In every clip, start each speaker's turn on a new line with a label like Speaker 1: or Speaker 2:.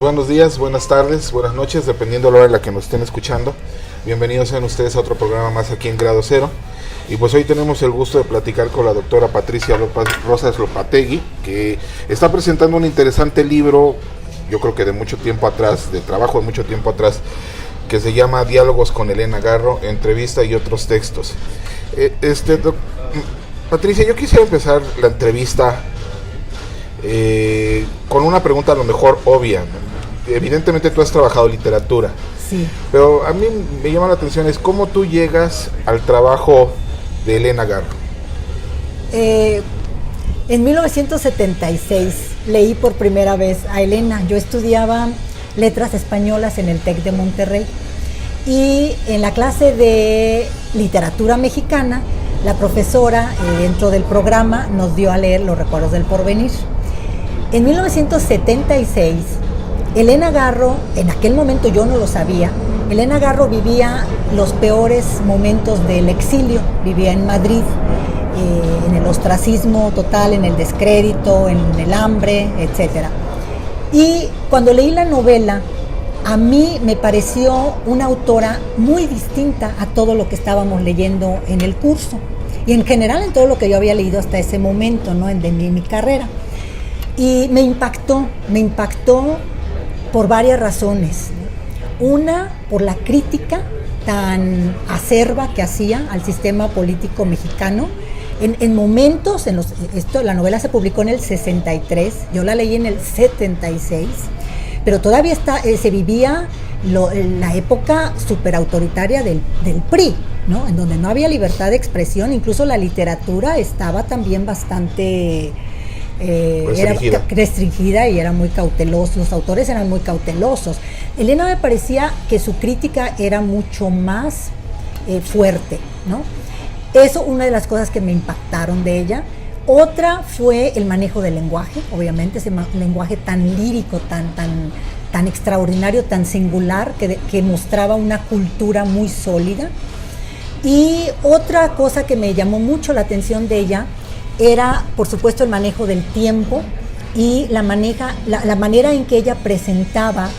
Speaker 1: Buenos días, buenas tardes, buenas noches, dependiendo de la hora en la que nos estén escuchando. Bienvenidos sean ustedes a otro programa más aquí en Grado Cero. Y pues hoy tenemos el gusto de platicar con la doctora Patricia Rosas Lopategui, que está presentando un interesante libro, yo creo que de mucho tiempo atrás, de trabajo de mucho tiempo atrás, que se llama Diálogos con Elena Garro, entrevista y otros textos. Patricia, yo quisiera empezar la entrevista con una pregunta a lo mejor obvia, ¿no? Evidentemente tú has trabajado literatura,
Speaker 2: sí,
Speaker 1: pero a mí me llama la atención es cómo tú llegas al trabajo de Elena Garro.
Speaker 2: En 1976 leí por primera vez a Elena. Yo estudiaba letras españolas en el TEC de Monterrey y en la clase de literatura mexicana la profesora dentro del programa nos dio a leer Los recuerdos del porvenir. En 1976 Elena Garro, en aquel momento yo no lo sabía, Elena Garro vivía los peores momentos del exilio, vivía en Madrid, en el ostracismo total, en el descrédito, en el hambre, etc. Y cuando leí la novela, a mí me pareció una autora muy distinta a todo lo que estábamos leyendo en el curso, y en general en todo lo que yo había leído hasta ese momento, ¿no? en mi carrera. Y me impactó por varias razones. Una, por la crítica tan acerba que hacía al sistema político mexicano. En momentos, la novela se publicó en el 63, yo la leí en el 76, pero todavía se vivía la época superautoritaria del PRI, ¿no? En donde no había libertad de expresión, incluso la literatura estaba también bastante restringida y era muy cauteloso, los autores eran muy cautelosos. Elena me parecía que su crítica era mucho más fuerte, ¿no? Eso, una de las cosas que me impactaron de ella. Otra fue el manejo del lenguaje, obviamente ese lenguaje tan lírico, tan extraordinario, tan singular, que mostraba una cultura muy sólida. Y otra cosa que me llamó mucho la atención de ella era, por supuesto, el manejo del tiempo y la manera en que ella presentaba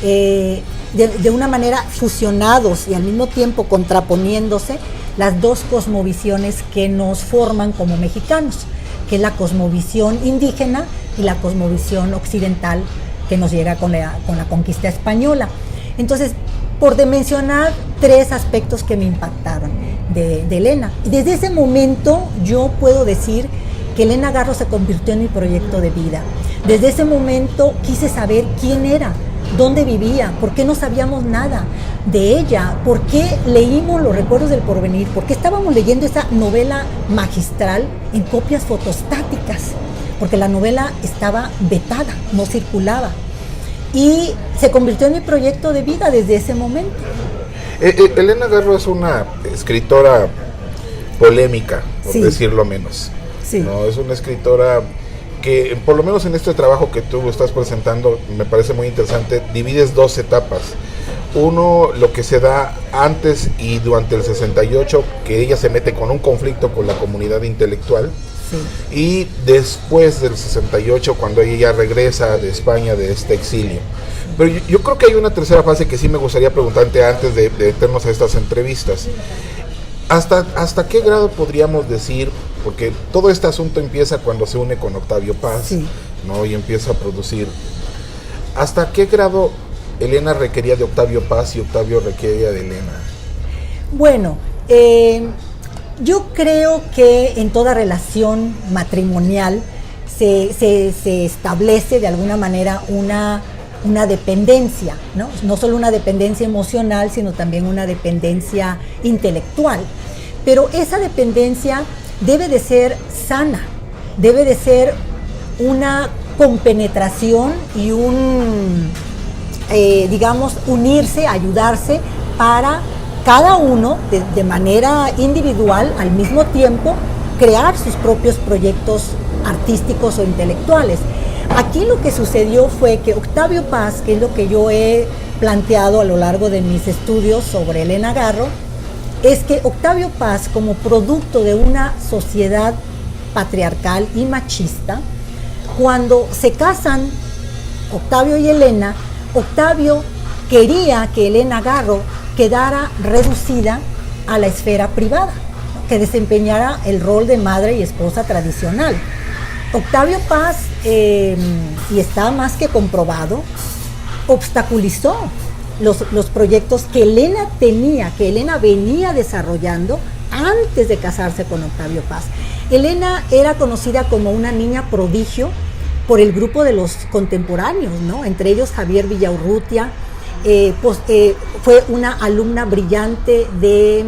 Speaker 2: de una manera fusionados y al mismo tiempo contraponiéndose las dos cosmovisiones que nos forman como mexicanos, que es la cosmovisión indígena y la cosmovisión occidental que nos llega con la conquista española. Entonces, por mencionar tres aspectos que me impactaron de Elena. Y desde ese momento yo puedo decir que Elena Garro se convirtió en mi proyecto de vida. Desde ese momento quise saber quién era, dónde vivía, por qué no sabíamos nada de ella, por qué leímos Los recuerdos del porvenir, por qué estábamos leyendo esa novela magistral en copias fotostáticas, porque la novela estaba vetada, no circulaba. Y se convirtió en mi proyecto de vida desde ese momento.
Speaker 1: Elena Garro es una escritora polémica, por
Speaker 2: sí,
Speaker 1: decirlo menos.
Speaker 2: Sí.
Speaker 1: ¿No? Es una escritora que, por lo menos en este trabajo que tú estás presentando, me parece muy interesante, divides dos etapas. Uno, lo que se da antes y durante el 68, que ella se mete con un conflicto con la comunidad intelectual. Sí. Y después del 68, cuando ella ya regresa de España de este exilio. Pero yo creo que hay una tercera fase que sí me gustaría preguntarte antes de meternos a estas entrevistas. ¿Hasta qué grado podríamos decir, porque todo este asunto empieza cuando se une con Octavio Paz, sí, ¿no? Y empieza a producir. ¿Hasta qué grado Elena requería de Octavio Paz y Octavio requería de Elena?
Speaker 2: Bueno, yo creo que en toda relación matrimonial se establece de alguna manera una dependencia, ¿no? No solo una dependencia emocional, sino también una dependencia intelectual. Pero esa dependencia debe de ser sana, debe de ser una compenetración y unirse, ayudarse para cada uno de manera individual, al mismo tiempo, crear sus propios proyectos artísticos o intelectuales. Aquí lo que sucedió fue que Octavio Paz, que es lo que yo he planteado a lo largo de mis estudios sobre Elena Garro, es que Octavio Paz, como producto de una sociedad patriarcal y machista, cuando se casan Octavio y Elena, Octavio quería que Elena Garro quedara reducida a la esfera privada, ¿no? Que desempeñara el rol de madre y esposa tradicional. Octavio Paz, y está más que comprobado, obstaculizó los proyectos que Elena tenía, que Elena venía desarrollando antes de casarse con Octavio Paz. Elena era conocida como una niña prodigio por el grupo de los contemporáneos, ¿no? Entre ellos Javier Villaurrutia. Fue una alumna brillante de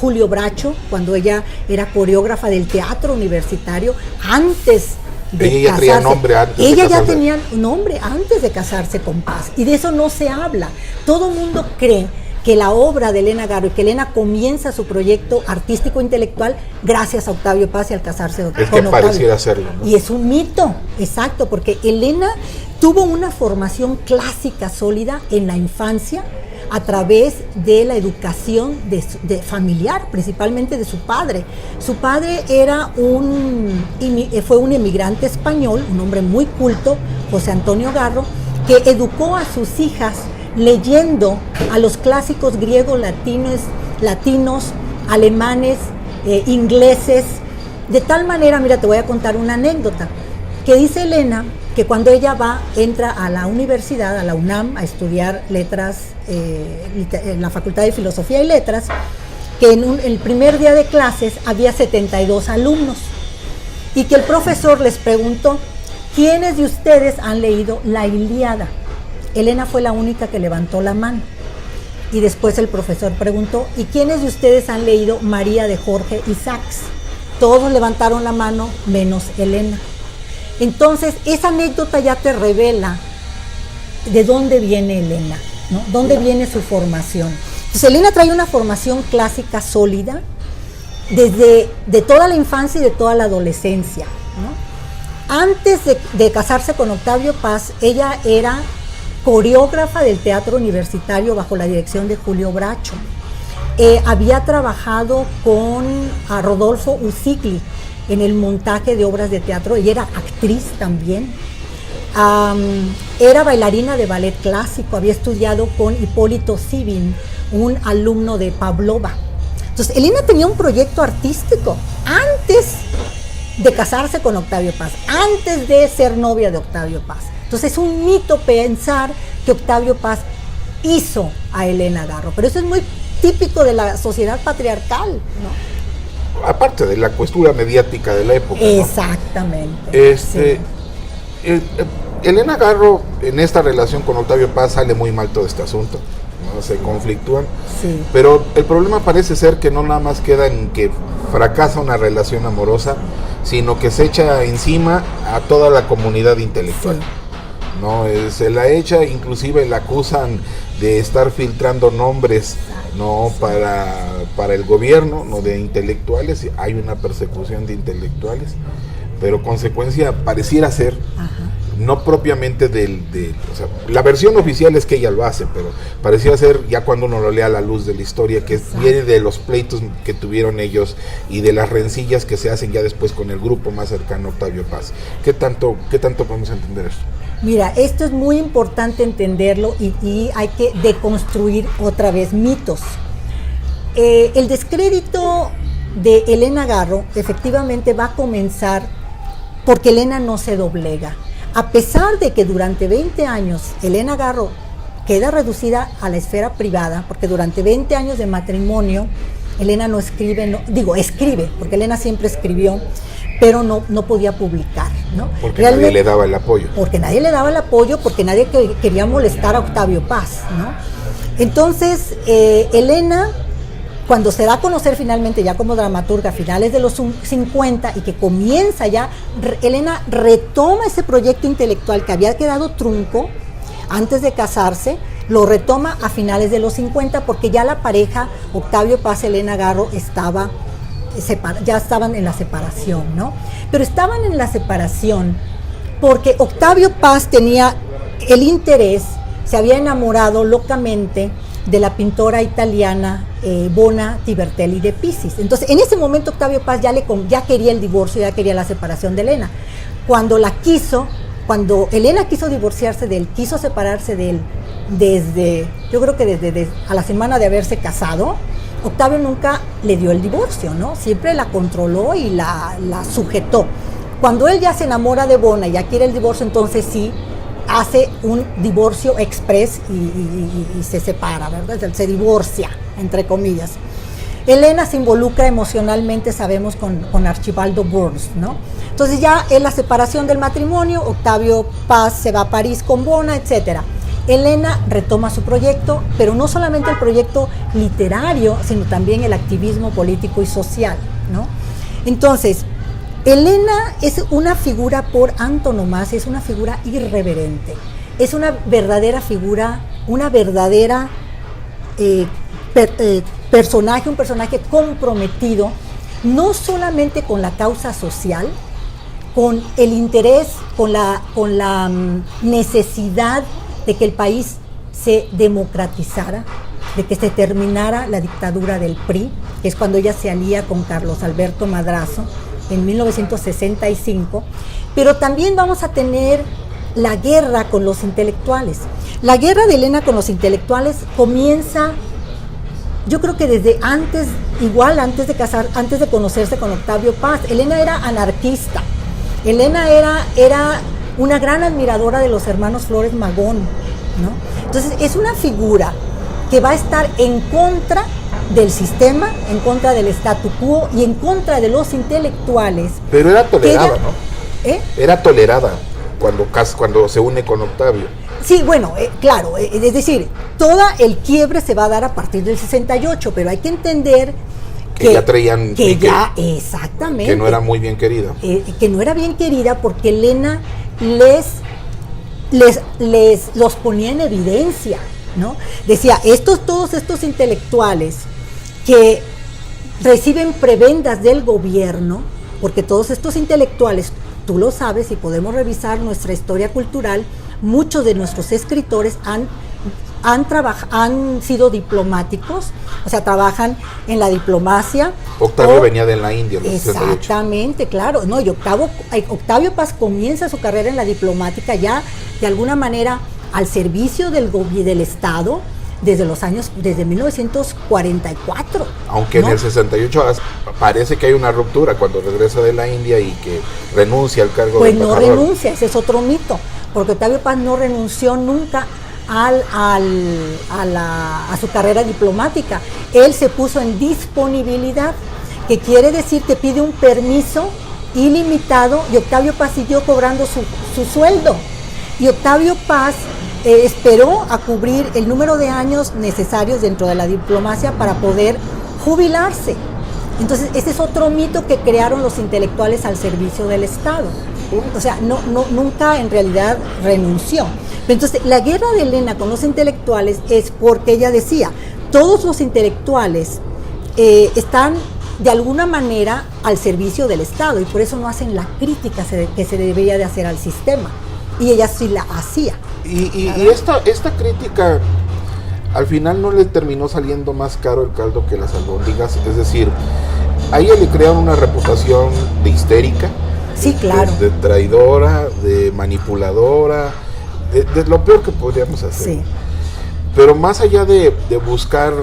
Speaker 2: Julio Bracho, cuando ella era coreógrafa del teatro universitario, antes de
Speaker 1: ella
Speaker 2: casarse.
Speaker 1: tenía nombre antes de
Speaker 2: ella ya
Speaker 1: casarse.
Speaker 2: tenía nombre antes de casarse con Paz, y de eso no se habla. Todo el mundo cree que la obra de Elena Garro y que Elena comienza su proyecto artístico intelectual gracias a Octavio Paz y al casarse con Octavio.
Speaker 1: Pareciera serlo, ¿no?
Speaker 2: Y es un mito, exacto, porque Elena tuvo una formación clásica sólida en la infancia a través de la educación de familiar, principalmente de su padre. Su padre fue un emigrante español, un hombre muy culto, José Antonio Garro, que educó a sus hijas leyendo a los clásicos griegos, latinos, alemanes, ingleses, de tal manera, mira, te voy a contar una anécdota, que dice Elena que cuando ella entra a la universidad, a la UNAM, a estudiar letras, en la Facultad de Filosofía y Letras, que en el primer día de clases había 72 alumnos, y que el profesor les preguntó, ¿quiénes de ustedes han leído la Ilíada? Elena fue la única que levantó la mano. Y después el profesor preguntó, ¿y quiénes de ustedes han leído María de Jorge Isaacs? Todos levantaron la mano, menos Elena. Entonces, esa anécdota ya te revela de dónde viene Elena, ¿no? ¿Dónde viene su formación? Entonces, Elena trae una formación clásica sólida de toda la infancia y de toda la adolescencia, ¿no? Antes de casarse con Octavio Paz, ella era coreógrafa del teatro universitario bajo la dirección de Julio Bracho. Había trabajado con Rodolfo Usigli en el montaje de obras de teatro, y era actriz también. Era bailarina de ballet clásico, había estudiado con Hipólito Sibin, un alumno de Pavlova. Entonces, Elena tenía un proyecto artístico antes de casarse con Octavio Paz, antes de ser novia de Octavio Paz. Entonces, es un mito pensar que Octavio Paz hizo a Elena Garro, pero eso es muy típico de la sociedad patriarcal, ¿no?
Speaker 1: Aparte de la cuestión mediática de la época, ¿no?
Speaker 2: Exactamente.
Speaker 1: Sí. Elena Garro, en esta relación con Octavio Paz, sale muy mal todo este asunto, ¿no? Se conflictúan,
Speaker 2: Sí.
Speaker 1: pero el problema parece ser que no nada más queda en que fracasa una relación amorosa, sino que se echa encima a toda la comunidad intelectual.
Speaker 2: Sí.
Speaker 1: ¿No? Se la echa, inclusive la acusan de estar filtrando nombres, ¿no? para el gobierno, ¿no? De intelectuales. Hay una persecución de intelectuales, pero consecuencia pareciera ser,
Speaker 2: Ajá.
Speaker 1: no propiamente o sea, la versión oficial es que ella lo hace, pero pareciera ser, ya cuando uno lo lea a la luz de la historia, que
Speaker 2: Exacto.
Speaker 1: viene de los pleitos que tuvieron ellos y de las rencillas que se hacen ya después con el grupo más cercano a Octavio Paz. ¿Qué tanto podemos entender eso?
Speaker 2: Mira, esto es muy importante entenderlo, y hay que deconstruir otra vez mitos. El descrédito de Elena Garro efectivamente va a comenzar porque Elena no se doblega. A pesar de que durante 20 años Elena Garro queda reducida a la esfera privada, porque durante 20 años de matrimonio Elena no escribe, escribe, porque Elena siempre escribió, pero no podía publicar, ¿no?
Speaker 1: Porque nadie le daba el apoyo.
Speaker 2: Porque nadie le daba el apoyo, porque nadie quería molestar a Octavio Paz, ¿no? Entonces, Elena, cuando se da a conocer finalmente ya como dramaturga a finales de los 50 y que comienza ya, Elena retoma ese proyecto intelectual que había quedado trunco antes de casarse, lo retoma a finales de los 50, porque ya la pareja Octavio Paz, Elena Garro ya estaban en la separación, ¿no? Pero estaban en la separación porque Octavio Paz tenía el interés, se había enamorado locamente de la pintora italiana Bona Tibertelli de Pisis. Entonces, en ese momento Octavio Paz ya quería el divorcio, ya quería la separación de Elena. Cuando la quiso, cuando Elena quiso divorciarse de él, quiso separarse de él, yo creo que desde a la semana de haberse casado, Octavio nunca le dio el divorcio, ¿no? Siempre la controló y la sujetó. Cuando él ya se enamora de Bona y ya quiere el divorcio, entonces sí hace un divorcio express y se separa, ¿verdad? Se divorcia, entre comillas. Elena se involucra emocionalmente, sabemos, con Archibaldo Burns, ¿no? Entonces ya es la separación del matrimonio, Octavio Paz se va a París con Bona, etcétera. Elena retoma su proyecto, pero no solamente el proyecto literario, sino también el activismo político y social, ¿no? Entonces, Elena es una figura por antonomasia, es una figura irreverente, es una verdadera figura, una verdadera personaje, un personaje comprometido, no solamente con la causa social, con el interés, con la necesidad de que el país se democratizara, de que se terminara la dictadura del PRI, que es cuando ella se alía con Carlos Alberto Madrazo en 1965, pero también vamos a tener la guerra con los intelectuales. La guerra de Elena con los intelectuales comienza, yo creo que desde antes, igual antes de conocerse con Octavio Paz. Elena era anarquista, Elena era una gran admiradora de los hermanos Flores Magón, ¿no? Entonces es una figura que va a estar en contra del sistema, en contra del statu quo y en contra de los intelectuales.
Speaker 1: Pero era tolerada, ¿no? Era tolerada cuando se une con Octavio.
Speaker 2: Sí, bueno, claro, es decir, todo el quiebre se va a dar a partir del 68, pero hay que entender
Speaker 1: que ya traían...
Speaker 2: Exactamente.
Speaker 1: Que no era muy bien querida.
Speaker 2: Que no era bien querida porque Elena los ponía en evidencia, ¿no? Decía, todos estos intelectuales que reciben prebendas del gobierno, porque todos estos intelectuales, tú lo sabes y podemos revisar nuestra historia cultural, muchos de nuestros escritores han sido diplomáticos, o sea, trabajan en la diplomacia.
Speaker 1: Octavio venía de la India, los 68.
Speaker 2: Exactamente, claro. No, y Octavio Paz comienza su carrera en la diplomática ya, de alguna manera, al servicio del Estado, desde 1944.
Speaker 1: Aunque ¿no? En el 68 parece que hay una ruptura cuando regresa de la India y que renuncia al cargo de embajador.
Speaker 2: Pues no renuncia, ese es otro mito, porque Octavio Paz no renunció nunca a su carrera diplomática. Él se puso en disponibilidad, que quiere decir que pide un permiso ilimitado, y Octavio Paz siguió cobrando su sueldo. Y Octavio Paz esperó a cubrir el número de años necesarios dentro de la diplomacia para poder jubilarse. Entonces, ese es otro mito que crearon los intelectuales al servicio del Estado. O sea, nunca en realidad renunció. Entonces, la guerra de Elena con los intelectuales es porque ella decía, todos los intelectuales están de alguna manera al servicio del Estado y por eso no hacen la crítica que se debería de hacer al sistema. Y ella sí la hacía.
Speaker 1: Y esta crítica al final no le terminó saliendo más caro el caldo que las albóndigas, es decir, a ella le crearon una reputación de histérica,
Speaker 2: sí, claro,
Speaker 1: de traidora, de manipuladora, de lo peor que podríamos hacer.
Speaker 2: Sí.
Speaker 1: Pero más allá de buscar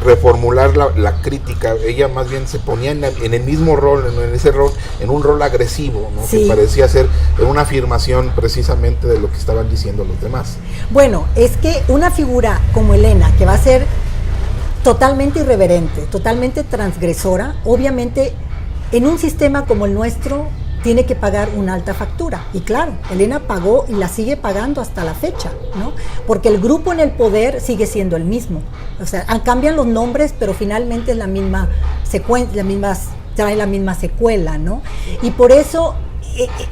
Speaker 1: reformular la crítica, ella más bien se ponía en el mismo rol, en un rol agresivo, ¿no?
Speaker 2: Sí.
Speaker 1: Que parecía ser una afirmación precisamente de lo que estaban diciendo los demás.
Speaker 2: Bueno, es que una figura como Elena, que va a ser totalmente irreverente, totalmente transgresora, obviamente en un sistema como el nuestro tiene que pagar una alta factura. Y claro, Elena pagó y la sigue pagando hasta la fecha, ¿no? Porque el grupo en el poder sigue siendo el mismo. O sea, cambian los nombres, pero finalmente es la misma secuencia, trae la misma secuela, ¿no? Y por eso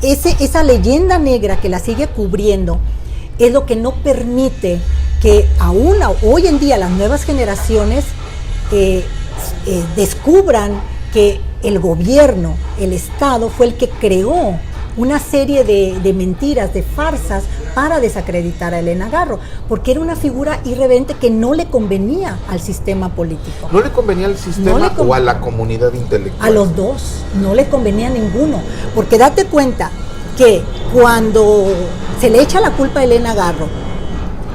Speaker 2: esa leyenda negra que la sigue cubriendo es lo que no permite que aún hoy en día las nuevas generaciones descubran que el gobierno, el Estado, fue el que creó una serie de mentiras, de farsas para desacreditar a Elena Garro, porque era una figura irreverente que no le convenía al sistema político.
Speaker 1: ¿No le convenía al sistema o a la comunidad intelectual?
Speaker 2: A los dos, no le convenía a ninguno, porque date cuenta que cuando se le echa la culpa a Elena Garro,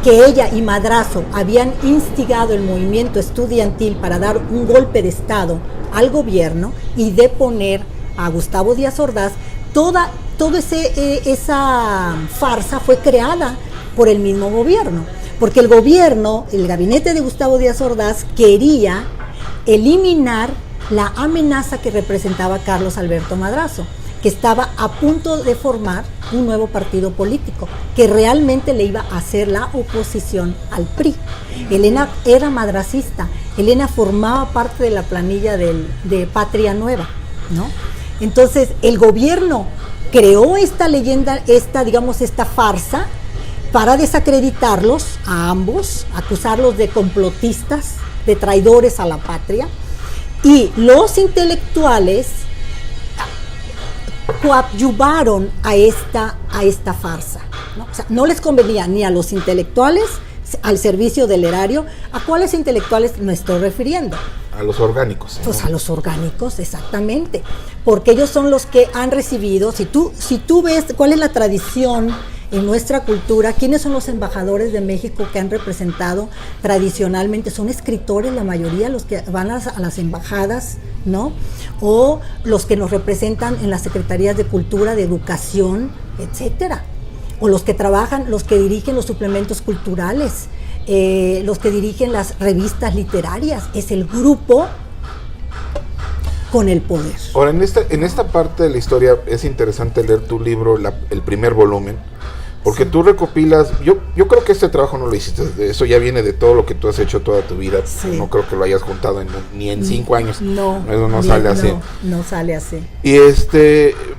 Speaker 2: que ella y Madrazo habían instigado el movimiento estudiantil para dar un golpe de Estado al gobierno y deponer a Gustavo Díaz Ordaz, toda esa farsa fue creada por el mismo gobierno, porque el gobierno, el gabinete de Gustavo Díaz Ordaz, quería eliminar la amenaza que representaba Carlos Alberto Madrazo, que estaba a punto de formar un nuevo partido político, que realmente le iba a hacer la oposición al PRI. Elena era madracista, Elena formaba parte de la planilla de Patria Nueva, ¿no? Entonces, el gobierno creó esta leyenda, esta farsa, para desacreditarlos a ambos, acusarlos de complotistas, de traidores a la patria, y los intelectuales coadyuvaron a esta farsa, ¿no? O sea, no les convenía ni a los intelectuales al servicio del erario. ¿A cuáles intelectuales me estoy refiriendo?
Speaker 1: A los orgánicos, ¿no?
Speaker 2: Pues a los orgánicos, exactamente, porque ellos son los que han recibido, si tú ves cuál es la tradición en nuestra cultura, quiénes son los embajadores de México que han representado tradicionalmente, son escritores la mayoría, los que van a las embajadas, ¿no? O los que nos representan en las secretarías de cultura, de educación, etcétera, o los que trabajan, los que dirigen los suplementos culturales, los que dirigen las revistas literarias. Es el grupo con el poder.
Speaker 1: Ahora, en esta parte de la historia es interesante leer tu libro, el primer volumen, porque sí, tú recopilas, yo creo que este trabajo no lo hiciste, eso ya viene de todo lo que tú has hecho toda tu vida, sí, no creo que lo hayas juntado ni en 5 años,
Speaker 2: no,
Speaker 1: eso no sale así.
Speaker 2: No sale así.
Speaker 1: Y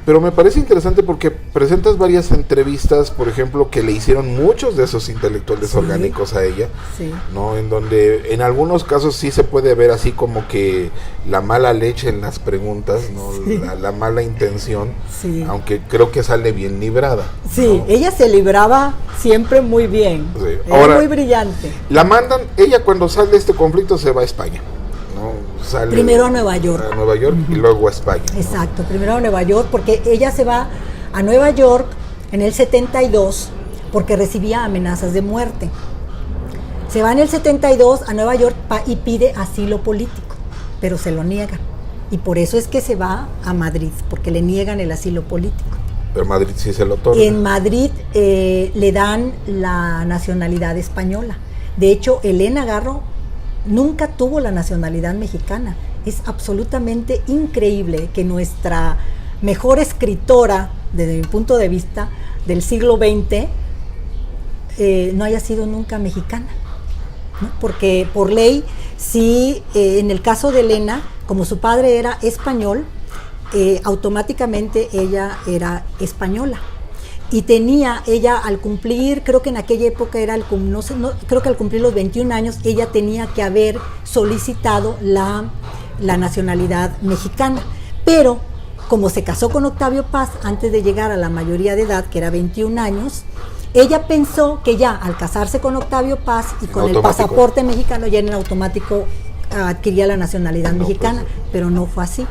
Speaker 1: pero me parece interesante porque presentas varias entrevistas, por ejemplo, que le hicieron muchos de esos intelectuales, sí, orgánicos a ella, sí, ¿no? En donde en algunos casos sí se puede ver así como que la mala leche en las preguntas, ¿no? Sí. La mala intención, sí, aunque creo que sale bien librada.
Speaker 2: Sí, ¿no? Ella se libraba siempre muy bien, sí. Ahora, muy brillante.
Speaker 1: La mandan, ella cuando sale este conflicto se va a España, ¿no? Sale
Speaker 2: primero a Nueva York.
Speaker 1: A Nueva York, uh-huh, y luego a España, ¿no?
Speaker 2: Exacto, primero a Nueva York, porque ella se va a Nueva York en el 72 porque recibía amenazas de muerte. Se va en el 72 a Nueva York y pide asilo político, pero se lo niegan. Y por eso es que se va a Madrid, porque le niegan el asilo político.
Speaker 1: Pero Madrid sí se lo otorga.
Speaker 2: En Madrid le dan la nacionalidad española. De hecho, Elena Garro nunca tuvo la nacionalidad mexicana. Es absolutamente increíble que nuestra mejor escritora, desde mi punto de vista, del siglo XX, no haya sido nunca mexicana, ¿no? Porque por ley, sí, en el caso de Elena, como su padre era español, automáticamente ella era española. Y tenía ella al cumplir, creo que en aquella época era creo que al cumplir los 21 años, ella tenía que haber solicitado la nacionalidad mexicana. Pero como se casó con Octavio Paz antes de llegar a la mayoría de edad, que era 21 años, ella pensó que ya al casarse con Octavio Paz y con el pasaporte mexicano, ya en automático adquiría la nacionalidad mexicana, pero no fue así.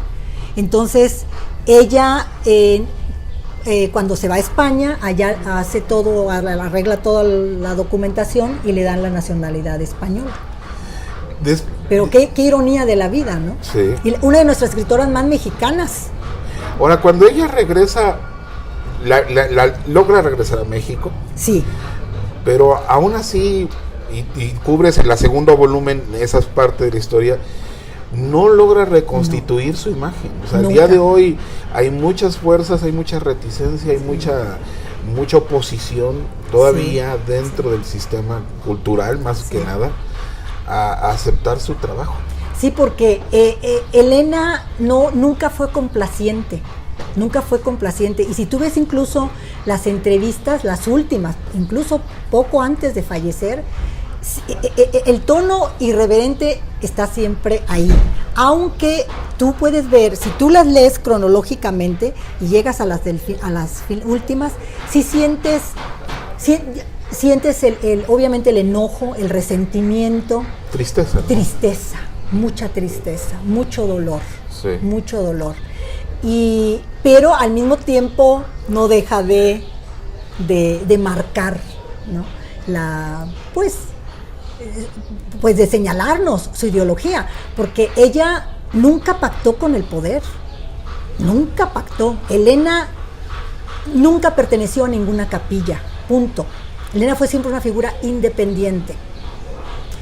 Speaker 2: Entonces, ella, cuando se va a España, allá hace todo, arregla toda la documentación y le dan la nacionalidad española. Pero qué ironía de la vida, ¿no?
Speaker 1: Sí.
Speaker 2: Y una de nuestras escritoras más mexicanas.
Speaker 1: Ahora, cuando ella regresa, logra regresar a México.
Speaker 2: Sí.
Speaker 1: Pero aún así, y cubres en el segundo volumen esas partes de la historia, no logra reconstituir su imagen. O sea, al día de hoy hay muchas fuerzas, hay mucha reticencia, hay mucha oposición todavía dentro del sistema cultural, más que nada, a aceptar su trabajo.
Speaker 2: Sí, porque Elena nunca fue complaciente. Nunca fue complaciente. Y si tú ves incluso las entrevistas, las últimas, incluso poco antes de fallecer, el tono irreverente está siempre ahí. Aunque tú puedes ver, si tú las lees cronológicamente y llegas a las últimas, sí sientes obviamente el enojo, el resentimiento.
Speaker 1: Tristeza, ¿no?
Speaker 2: Tristeza, mucha tristeza, mucho dolor.
Speaker 1: Sí.
Speaker 2: Mucho dolor. pero al mismo tiempo no deja de marcar, ¿no? Pues de señalarnos su ideología, porque ella nunca pactó con el poder, nunca pactó. Elena nunca perteneció a ninguna capilla, punto. Elena fue siempre una figura independiente,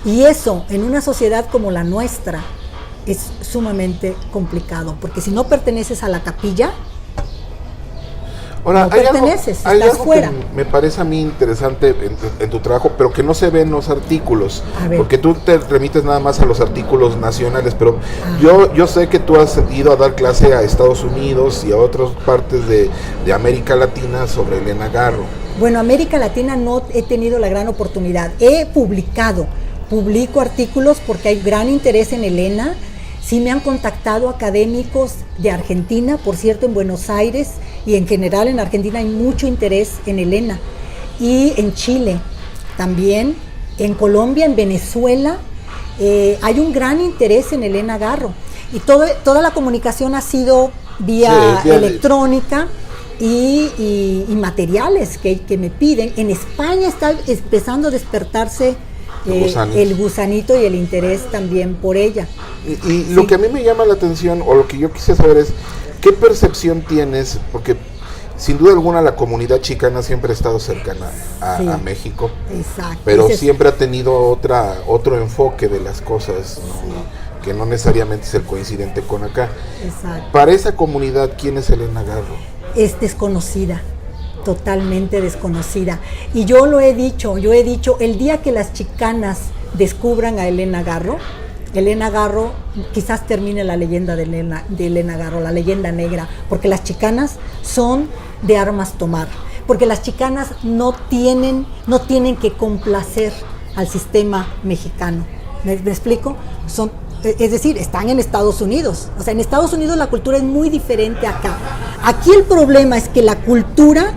Speaker 2: y eso en una sociedad como la nuestra es sumamente complicado, porque si no perteneces a la capilla,
Speaker 1: ahora,
Speaker 2: no perteneces,
Speaker 1: hay
Speaker 2: estás
Speaker 1: algo
Speaker 2: fuera.
Speaker 1: que me parece a mí interesante en tu trabajo, pero que no se ve en los artículos, porque tú te remites nada más a los artículos nacionales, pero yo sé que tú has ido a dar clase a Estados Unidos y a otras partes de América Latina sobre Elena Garro.
Speaker 2: Bueno, América Latina no he tenido la gran oportunidad. Publico artículos porque hay gran interés en Elena. Sí me han contactado académicos de Argentina, por cierto, en Buenos Aires y en general en Argentina hay mucho interés en Elena. Y en Chile también, en Colombia, en Venezuela, hay un gran interés en Elena Garro. Y toda la comunicación ha sido vía electrónica y materiales que me piden. En España está empezando a despertarse el gusanito y el interés también por ella.
Speaker 1: Y lo que a mí me llama la atención, o lo que yo quise saber es, ¿qué percepción tienes? Porque sin duda alguna la comunidad chicana siempre ha estado cercana a México.
Speaker 2: Exacto.
Speaker 1: Pero siempre ha tenido otro enfoque de las cosas, ¿no? Sí. Que no necesariamente es el coincidente con acá.
Speaker 2: Exacto.
Speaker 1: Para esa comunidad, ¿quién es Elena Garro?
Speaker 2: Es desconocida, totalmente desconocida. Y yo he dicho, el día que las chicanas descubran a Elena Garro quizás termine la leyenda de Elena Garro, la leyenda negra, porque las chicanas son de armas tomar, porque las chicanas no tienen que complacer al sistema mexicano. ¿Me explico? Es decir, están en Estados Unidos. O sea, en Estados Unidos la cultura es muy diferente acá. Aquí el problema es que la cultura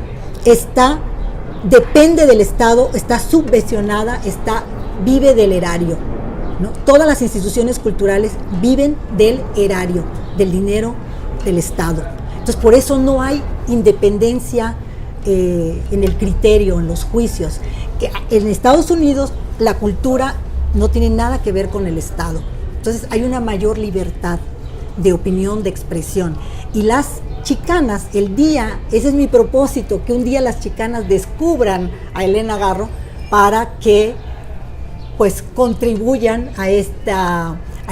Speaker 2: depende del Estado, está subvencionada, vive del erario, ¿no? Todas las instituciones culturales viven del erario, del dinero del Estado. Entonces, por eso no hay independencia en el criterio, en los juicios. En Estados Unidos la cultura no tiene nada que ver con el Estado. Entonces hay una mayor libertad de opinión, de expresión. Y las chicanas, ese es mi propósito, que un día las chicanas descubran a Elena Garro para que pues contribuyan a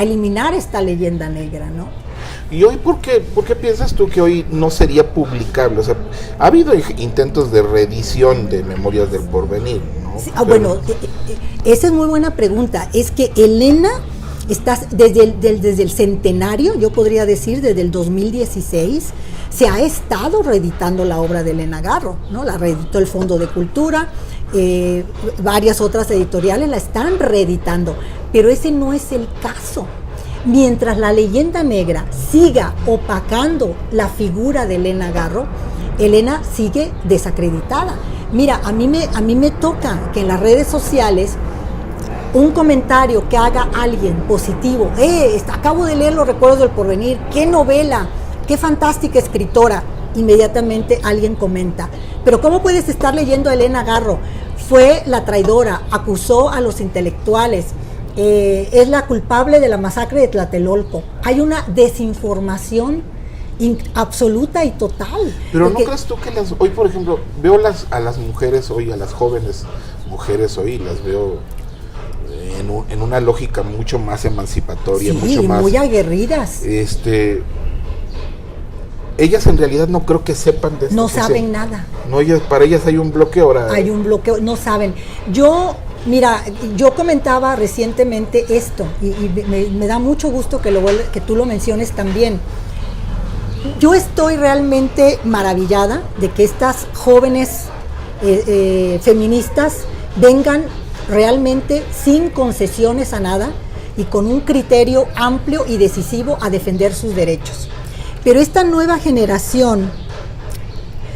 Speaker 2: eliminar esta leyenda negra, ¿no?
Speaker 1: ¿Y hoy por qué piensas tú que hoy no sería publicable? O sea, ha habido intentos de reedición de Memorias del Porvenir, ¿no?
Speaker 2: Sí, bueno, esa es muy buena pregunta. Es que Elena está desde el centenario, yo podría decir desde el 2016, se ha estado reeditando la obra de Elena Garro, ¿no? La reeditó el Fondo de Cultura, varias otras editoriales la están reeditando, pero ese no es el caso. Mientras la leyenda negra siga opacando la figura de Elena Garro, Elena sigue desacreditada. Mira, a mí me toca que en las redes sociales un comentario que haga alguien positivo, acabo de leer Los Recuerdos del Porvenir, qué novela, qué fantástica escritora, inmediatamente alguien comenta, pero ¿cómo puedes estar leyendo a Elena Garro? Fue la traidora, acusó a los intelectuales, es la culpable de la masacre de Tlatelolco. Hay una desinformación absoluta y total.
Speaker 1: Pero ¿no crees tú que hoy, por ejemplo, veo a las mujeres hoy, a las jóvenes mujeres hoy, las veo en una lógica mucho más emancipatoria, mucho más
Speaker 2: muy aguerridas.
Speaker 1: Ellas en realidad no creo que sepan de esto.
Speaker 2: No saben nada.
Speaker 1: No, para ellas hay un bloqueo ahora.
Speaker 2: Hay un bloqueo, no saben. Yo comentaba recientemente esto y me da mucho gusto que tú lo menciones también. Yo estoy realmente maravillada de que estas jóvenes feministas vengan realmente sin concesiones a nada y con un criterio amplio y decisivo a defender sus derechos. Pero esta nueva generación,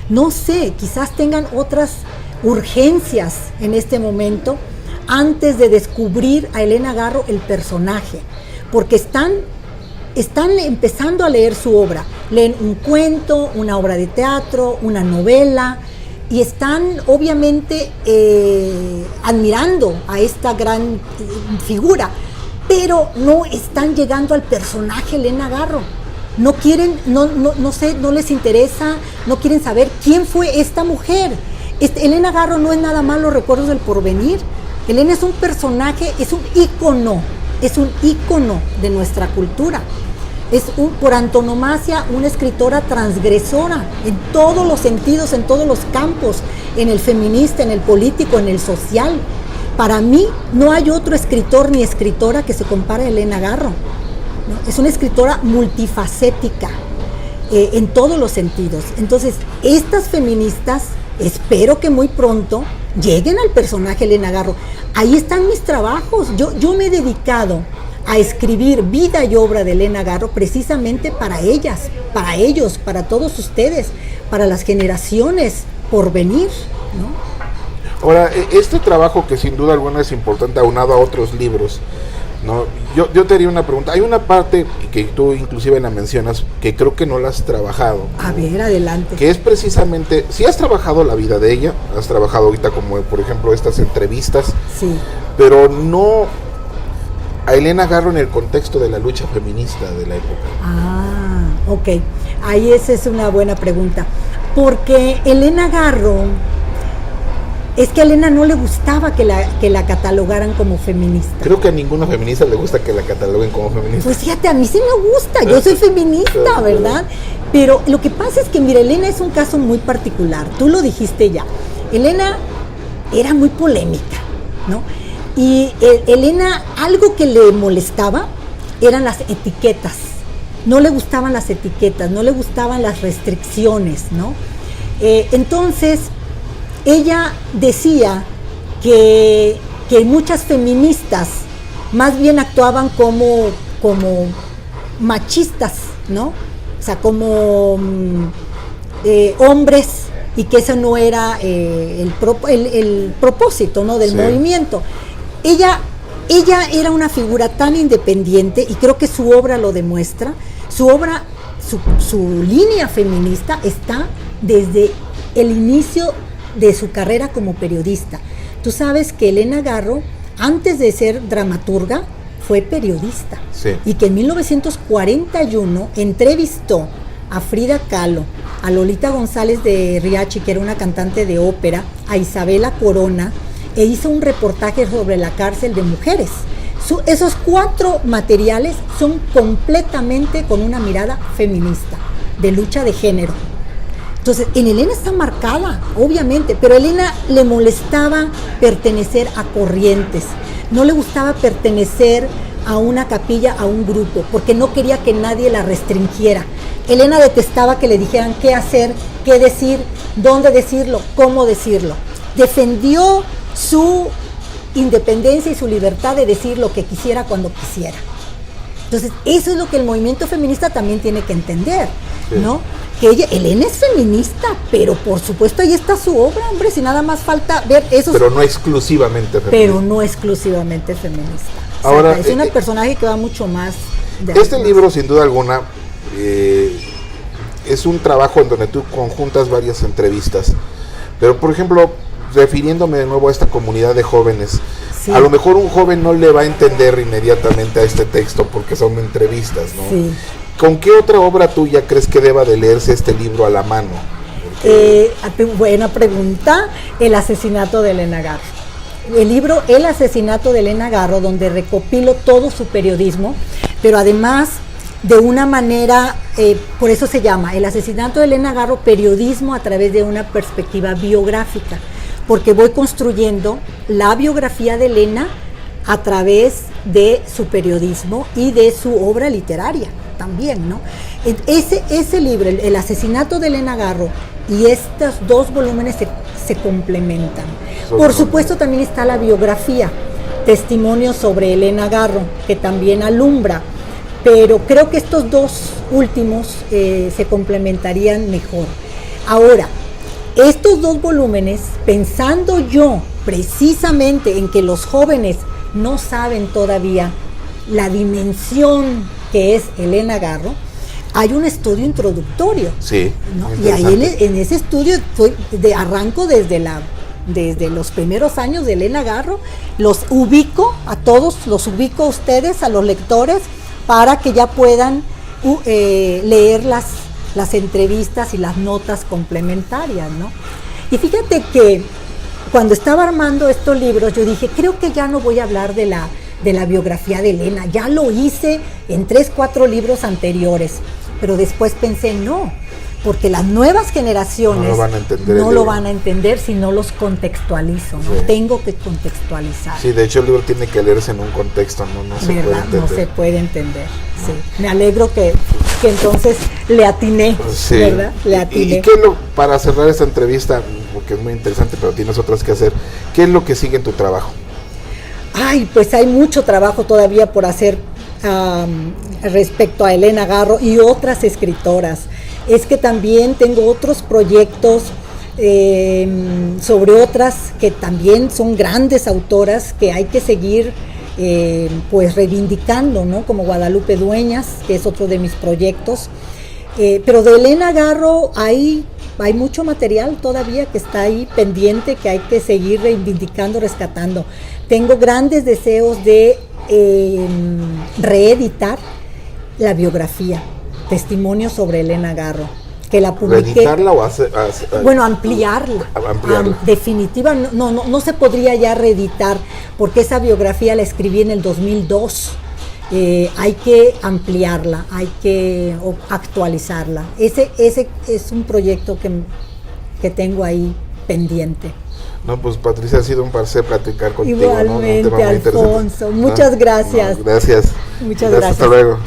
Speaker 2: no sé, quizás tengan otras urgencias en este momento antes de descubrir a Elena Garro el personaje, porque están empezando a leer su obra, leen un cuento, una obra de teatro, una novela, y están obviamente admirando a esta gran figura, pero no están llegando al personaje Elena Garro. No quieren, no sé, no les interesa, no quieren saber quién fue esta mujer. Elena Garro no es nada más Los recuerdos del porvenir. Elena es un personaje, es un ícono de nuestra cultura. Es por antonomasia una escritora transgresora en todos los sentidos, en todos los campos, en el feminista, en el político, en el social. Para mí no hay otro escritor ni escritora que se compare a Elena Garro, ¿no? Es una escritora multifacética en todos los sentidos. Entonces, estas feministas, espero que muy pronto lleguen al personaje Elena Garro. Ahí están mis trabajos. Yo me he dedicado a escribir vida y obra de Elena Garro precisamente para ellas, para ellos, para todos ustedes, para las generaciones por venir, ¿no?
Speaker 1: Ahora, este trabajo que sin duda alguna es importante, aunado a otros libros, ¿no? Yo te haría una pregunta. Hay una parte que tú inclusive la mencionas que creo que no la has trabajado.
Speaker 2: A ver, adelante.
Speaker 1: Que es precisamente, si has trabajado la vida de ella, has trabajado ahorita como por ejemplo estas entrevistas,
Speaker 2: sí,
Speaker 1: pero no a Elena Garro en el contexto de la lucha feminista de la época.
Speaker 2: Ah, ok. Ahí esa es una buena pregunta. Porque Elena Garro, es que a Elena no le gustaba que la catalogaran como feminista.
Speaker 1: Creo que a ninguna feminista le gusta que la cataloguen como feminista.
Speaker 2: Pues fíjate, a mí sí me gusta, yo soy feminista, ¿verdad? Pero lo que pasa es que, mira, Elena es un caso muy particular, tú lo dijiste ya. Elena era muy polémica, ¿no? Y Elena, algo que le molestaba eran las etiquetas. No le gustaban las etiquetas, no le gustaban las restricciones, ¿no? Entonces, ella decía que muchas feministas más bien actuaban como machistas, ¿no? O sea, como hombres, y que eso no era el propósito, ¿no? Del movimiento. Ella era una figura tan independiente, y creo que su obra lo demuestra. Su línea feminista está desde el inicio de su carrera como periodista. Tú sabes que Elena Garro, antes de ser dramaturga, fue periodista.
Speaker 1: Sí.
Speaker 2: Y que en 1941 entrevistó a Frida Kahlo, a Lolita González de Riachi, que era una cantante de ópera, a Isabela Corona, e hizo un reportaje sobre la cárcel de mujeres. Esos 4 materiales son completamente con una mirada feminista, de lucha de género. Entonces, en Elena está marcada, obviamente, pero a Elena le molestaba pertenecer a corrientes, no le gustaba pertenecer a una capilla, a un grupo, porque no quería que nadie la restringiera. Elena detestaba que le dijeran qué hacer, qué decir, dónde decirlo, cómo decirlo. Defendió su independencia y su libertad de decir lo que quisiera cuando quisiera. Entonces, eso es lo que el movimiento feminista también tiene que entender, ¿no? Que Elena es feminista, pero por supuesto ahí está su obra, hombre, si nada más falta ver eso.
Speaker 1: Pero no exclusivamente feminista.
Speaker 2: Pero no exclusivamente feminista.
Speaker 1: Ahora,
Speaker 2: o sea, es un personaje que va mucho más.
Speaker 1: Este libro, sin duda alguna, es un trabajo en donde tú conjuntas varias entrevistas. Pero, por ejemplo, refiriéndome de nuevo a esta comunidad de jóvenes, sí, a lo mejor un joven no le va a entender inmediatamente a este texto porque son entrevistas, ¿no? Sí. ¿Con qué otra obra tuya crees que deba de leerse este libro a la mano?
Speaker 2: Buena pregunta. El asesinato de Elena Garro. El libro El asesinato de Elena Garro, donde recopilo todo su periodismo, pero además de una manera, por eso se llama El asesinato de Elena Garro, periodismo a través de una perspectiva biográfica, porque voy construyendo la biografía de Elena a través de su periodismo y de su obra literaria también, ¿no? Ese libro, El asesinato de Elena Garro, y estos 2 volúmenes se complementan. Por supuesto también está la biografía, testimonios sobre Elena Garro, que también alumbra, pero creo que estos 2 últimos se complementarían mejor. Ahora, estos 2 volúmenes, pensando yo precisamente en que los jóvenes no saben todavía la dimensión que es Elena Garro, hay un estudio introductorio.
Speaker 1: Sí.
Speaker 2: ¿No? Y ahí en ese estudio arranco desde los primeros años de Elena Garro, los ubico a todos, los ubico a ustedes, a los lectores, para que ya puedan leer las entrevistas y las notas complementarias, ¿no? Y fíjate que cuando estaba armando estos libros, yo dije, creo que ya no voy a hablar de la biografía de Elena, ya lo hice en 3, 4 libros anteriores, pero después pensé, no, porque las nuevas generaciones no lo van a entender si no los contextualizo, ¿no? Sí. Tengo que contextualizar.
Speaker 1: Sí, de hecho el libro tiene que leerse en un contexto, no se puede entender.
Speaker 2: No se puede entender, sí. Me alegro que entonces le atiné, sí. ¿Verdad? Le atiné.
Speaker 1: ¿Y qué para cerrar esta entrevista, porque es muy interesante, pero tienes otras que hacer, qué es lo que sigue en tu trabajo?
Speaker 2: Ay, pues hay mucho trabajo todavía por hacer respecto a Elena Garro y otras escritoras. Es que también tengo otros proyectos sobre otras que también son grandes autoras que hay que seguir pues reivindicando, ¿no? Como Guadalupe Dueñas, que es otro de mis proyectos. Pero de Elena Garro hay mucho material todavía que está ahí pendiente, que hay que seguir reivindicando, rescatando. Tengo grandes deseos de reeditar la biografía, Testimonios sobre Elena Garro, que la publiqué.
Speaker 1: ¿Reeditarla o
Speaker 2: bueno, ampliarla. Definitiva, no se podría ya reeditar, porque esa biografía la escribí en el 2002. Hay que ampliarla, hay que actualizarla. Ese es un proyecto que tengo ahí pendiente.
Speaker 1: No, pues Patricia, ha sido un placer platicar contigo.
Speaker 2: Igualmente, ¿no? Alfonso, muchas gracias.
Speaker 1: Gracias.
Speaker 2: Muchas gracias.
Speaker 1: Hasta luego.